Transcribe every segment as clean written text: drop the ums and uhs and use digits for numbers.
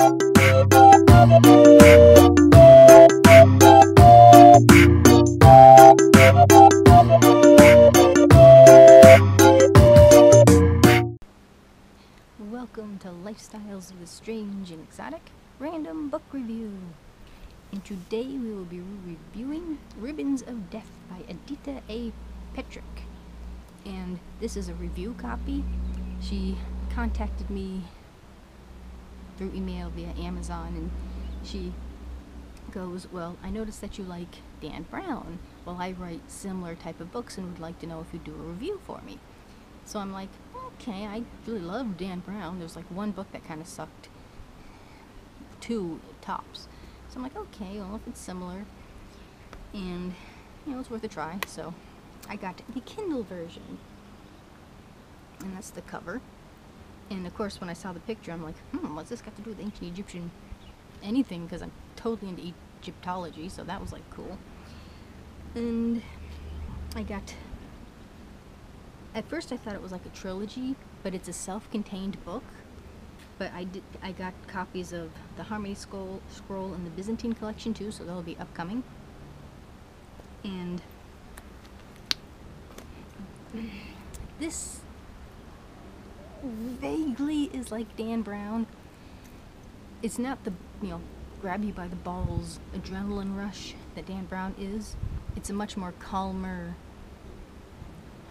Welcome to Lifestyles with Strange and Exotic Random Book Review. And today we will be reviewing Ribbons of Death by Aditya A. Petrick. And this is a review copy. She contacted me through email via Amazon, and she goes, well, I noticed that you like Dan Brown. Well, I write similar type of books and would like to know if you'd do a review for me. So I'm like, okay, I really love Dan Brown. There's like one book that kind of sucked, two tops. So I'm like, okay, well, if it's similar, and, you know, it's worth a try. So I got the Kindle version, and that's the cover. And of course, when I saw the picture, I'm like, what's this got to do with ancient Egyptian anything? Because I'm totally into Egyptology, so that was like cool. And I got, at first I thought it was like a trilogy, but it's a self-contained book. But I got copies of the Harmony Scroll and the Byzantine collection too, so they'll be upcoming. And this vaguely is like Dan Brown. It's not the, you know, grab you by the balls adrenaline rush that Dan Brown is. It's a much more calmer,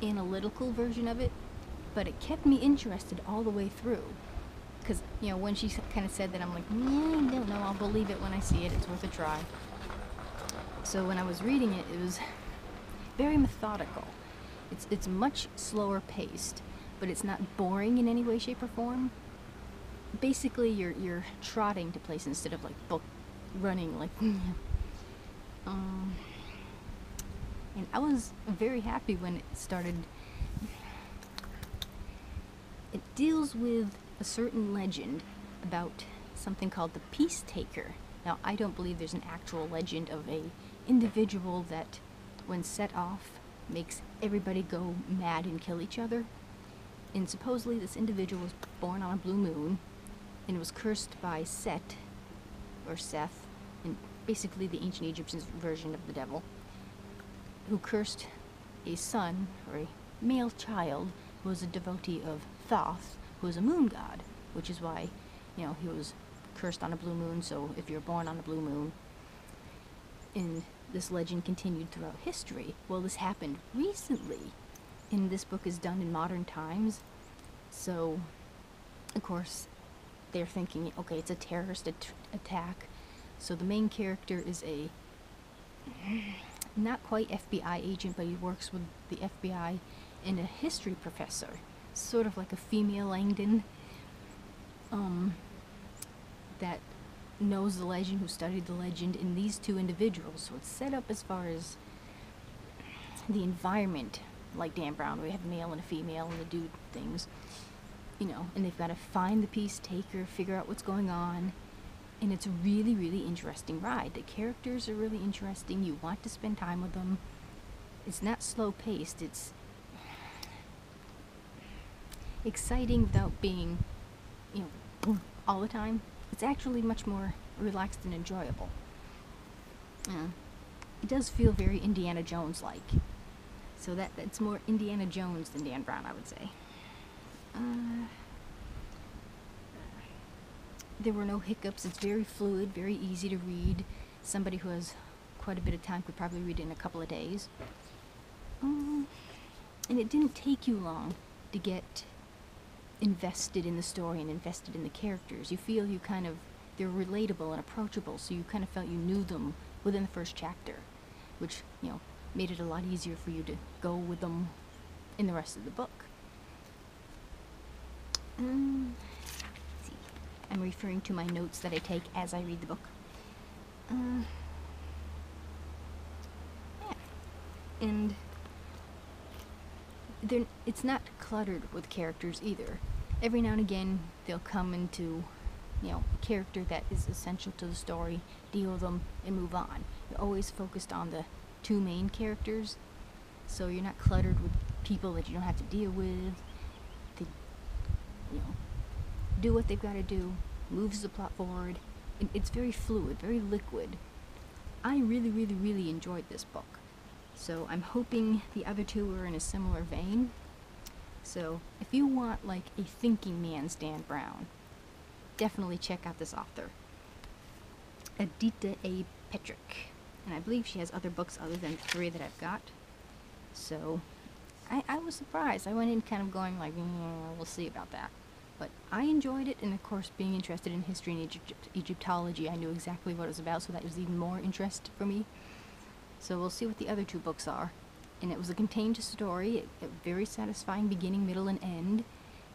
analytical version of it, but it kept me interested all the way through. Because, you know, when she kind of said that, I'm like, I don't know, I'll believe it when I see it, it's worth a try. So when I was reading it, it was very methodical. It's much slower paced, but it's not boring in any way, shape, or form. Basically, you're trotting to place instead of like book running, like. And I was very happy when it started. It deals with a certain legend about something called the Peace Taker. Now, I don't believe there's an actual legend of a individual that, when set off, makes everybody go mad and kill each other. And supposedly this individual was born on a blue moon and was cursed by Set, or Seth, and basically the ancient Egyptians' version of the devil, who cursed a son, or a male child, who was a devotee of Thoth, who was a moon god, which is why, you know, he was cursed on a blue moon. So if you're born on a blue moon, and this legend continued throughout history. Well, this happened recently, and this book is done in modern times. So, of course, they're thinking, okay, it's a terrorist attack. So the main character is a not quite FBI agent, but he works with the FBI, and a history professor, sort of like a female Langdon, that knows the legend, who studied the legend, in these two individuals. So it's set up as far as the environment, like Dan Brown, where we have a male and a female and the dude things, you know, and they've got to find the Peace Taker, figure out what's going on, and it's a really, really interesting ride. The characters are really interesting. You want to spend time with them. It's not slow-paced. It's exciting without being, you know, all the time. It's actually much more relaxed and enjoyable. It does feel very Indiana Jones-like. So that's more Indiana Jones than Dan Brown, I would say. There were no hiccups. It's very fluid, very easy to read. Somebody who has quite a bit of time could probably read it in a couple of days. And it didn't take you long to get invested in the story and invested in the characters. You feel they're relatable and approachable, so you kind of felt you knew them within the first chapter, which, you know, made it a lot easier for you to go with them in the rest of the book. Let's see. I'm referring to my notes that I take as I read the book. Yeah. And it's not cluttered with characters either. Every now and again, they'll come into, you know, a character that is essential to the story, deal with them, and move on. You're always focused on the two main characters, so you're not cluttered with people that you don't have to deal with. They, you know, do what they've got to do, moves the plot forward. It's very fluid, very liquid. I really, really, really enjoyed this book. So I'm hoping the other two are in a similar vein. So if you want like a thinking man's Dan Brown, definitely check out this author, Aditya A. Petrick. And I believe she has other books other than the 3 that I've got. So I was surprised. I went in kind of going like, we'll see about that. But I enjoyed it, and of course being interested in history and Egyptology, I knew exactly what it was about, so that was even more interest for me. So we'll see what the other 2 books are. And it was a contained story, a very satisfying beginning, middle, and end.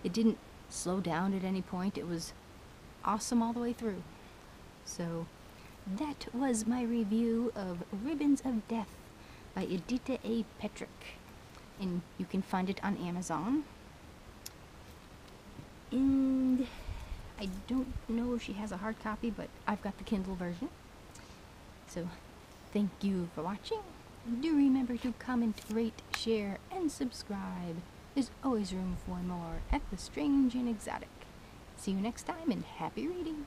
It didn't slow down at any point. It was awesome all the way through. So that was my review of Ribbons of Death by Aditya A. Petrick. And you can find it on Amazon. And I don't know if she has a hard copy, but I've got the Kindle version. So thank you for watching. Do remember to comment, rate, share, and subscribe. There's always room for more at The Strange and Exotic. See you next time, and happy reading!